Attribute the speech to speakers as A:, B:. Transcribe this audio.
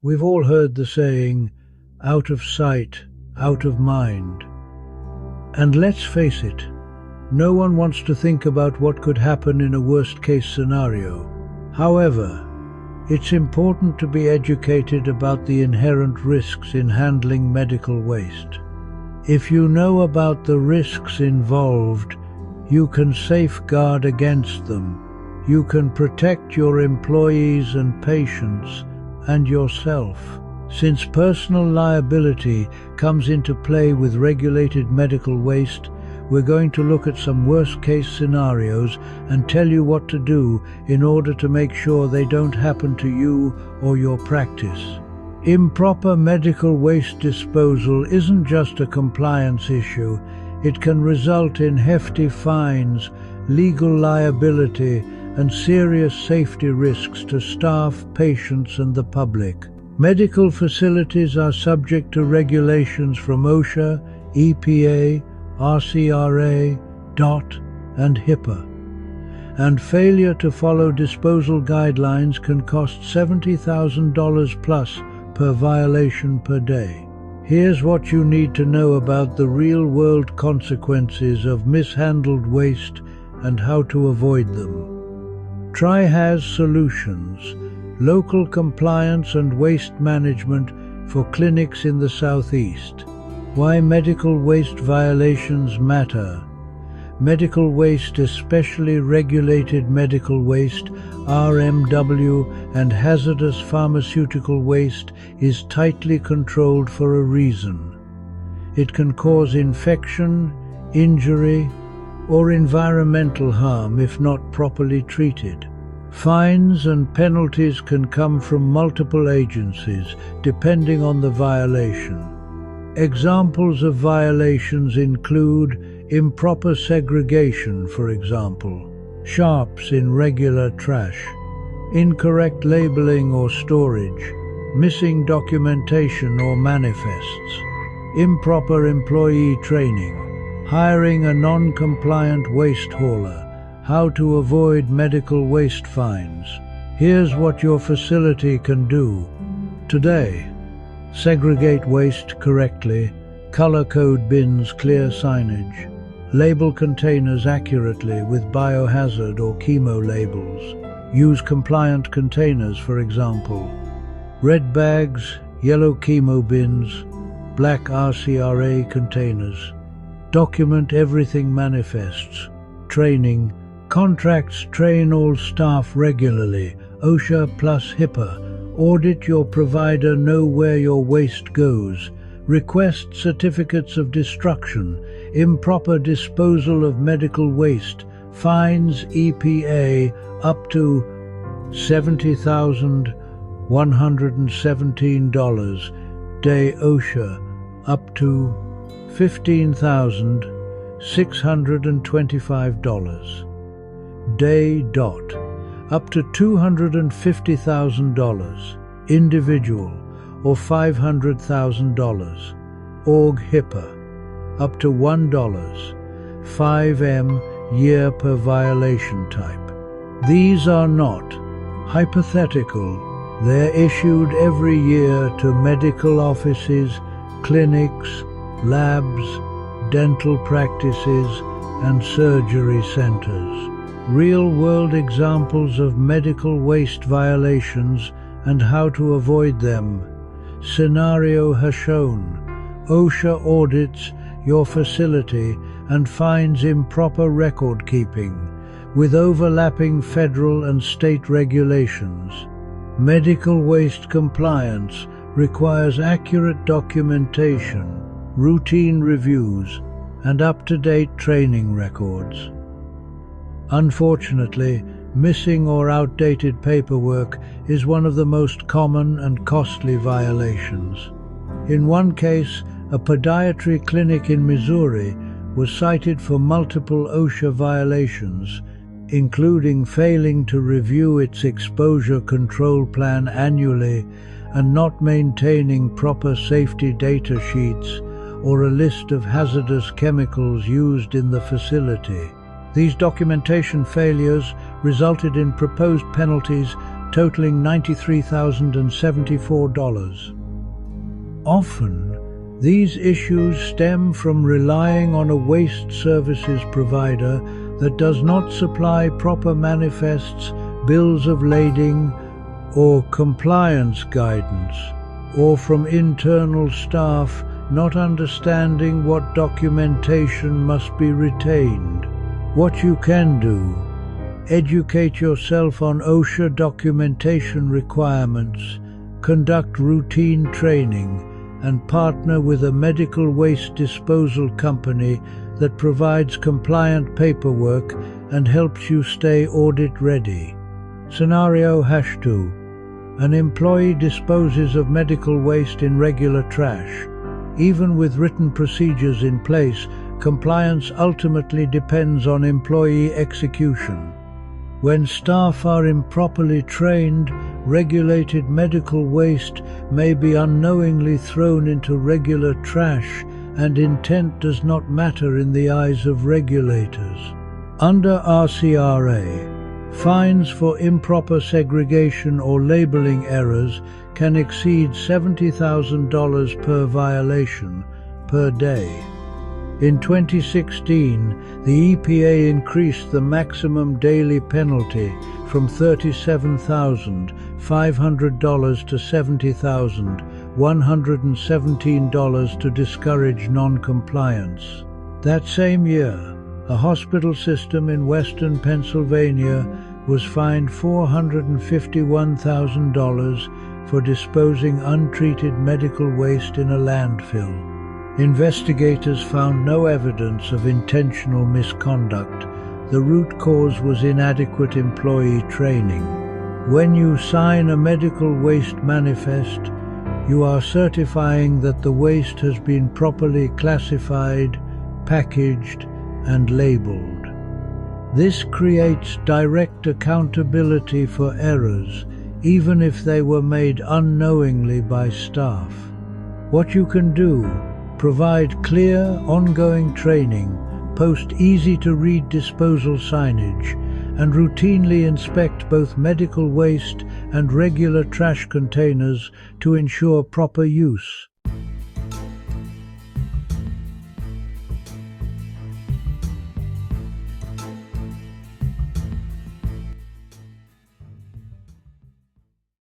A: We've all heard the saying, out of sight, out of mind. And let's face it, no one wants to think about what could happen in a worst-case scenario. However, it's important to be educated about the inherent risks in handling medical waste. If you know about the risks involved, you can safeguard against them. You can protect your employees and patients and yourself. Since personal liability comes into play with regulated medical waste, we're going to look at some worst-case scenarios and tell you what to do in order to make sure they don't happen to you or your practice. Improper medical waste disposal isn't just a compliance issue. It can result in hefty fines, legal liability, and serious safety risks to staff, patients, and the public. Medical facilities are subject to regulations from OSHA, EPA, RCRA, DOT, and HIPAA. And failure to follow disposal guidelines can cost $70,000 plus per violation per day. Here's what you need to know about the real-world consequences of mishandled waste and how to avoid them. TriHaz Solutions, local compliance and waste management for clinics in the Southeast. Why medical waste violations matter. Medical waste, especially regulated medical waste, RMW, and hazardous pharmaceutical waste, is tightly controlled for a reason. It can cause infection, injury, or environmental harm if not properly treated. Fines and penalties can come from multiple agencies, depending on the violation. Examples of violations include improper segregation, for example, sharps in regular trash, incorrect labeling or storage, missing documentation or manifests, improper employee training, hiring a non-compliant waste hauler, how to avoid medical waste fines. Here's what your facility can do today. Segregate waste correctly, color code bins, clear signage, label containers accurately with biohazard or chemo labels. Use compliant containers, for example, red bags, yellow chemo bins, black RCRA containers. Document everything manifests. Training. Contracts train all staff regularly, OSHA plus HIPAA. Audit your provider, know where your waste goes. Request certificates of destruction. Improper disposal of medical waste. Fines EPA up to $70,117. Day OSHA up to $15,625. Day DOT up to $250,000, individual, or $500,000. Org HIPAA up to $1, 5M year per violation type. These are not hypothetical. They're issued every year to medical offices, clinics, labs, dental practices, and surgery centers. Real-world examples of medical waste violations and how to avoid them. Scenario has shown. OSHA audits your facility and finds improper record keeping, with overlapping federal and state regulations. Medical waste compliance requires accurate documentation, routine reviews, and up-to-date training records. Unfortunately, missing or outdated paperwork is one of the most common and costly violations. In one case, a podiatry clinic in Missouri was cited for multiple OSHA violations, including failing to review its exposure control plan annually and not maintaining proper safety data sheets or a list of hazardous chemicals used in the facility. These documentation failures resulted in proposed penalties totaling $93,074. Often, these issues stem from relying on a waste services provider that does not supply proper manifests, bills of lading, or compliance guidance, or from internal staff not understanding what documentation must be retained. What you can do: educate yourself on OSHA documentation requirements, conduct routine training, and partner with a medical waste disposal company that provides compliant paperwork and helps you stay audit ready. Scenario #2. An employee disposes of medical waste in regular trash. Even with written procedures in place, compliance ultimately depends on employee execution. When staff are improperly trained, regulated medical waste may be unknowingly thrown into regular trash, and intent does not matter in the eyes of regulators. Under RCRA, fines for improper segregation or labeling errors can exceed $70,000 per violation per day. In 2016, the EPA increased the maximum daily penalty from $37,500 to $70,117 to discourage non-compliance. That same year, a hospital system in western Pennsylvania was fined $451,000 for disposing untreated medical waste in a landfill. Investigators found no evidence of intentional misconduct. The root cause was inadequate employee training. When you sign a medical waste manifest, you are certifying that the waste has been properly classified, packaged, and labeled. This creates direct accountability for errors, even if they were made unknowingly by staff. What you can do: provide clear, ongoing training, post easy-to-read disposal signage, and routinely inspect both medical waste and regular trash containers to ensure proper use.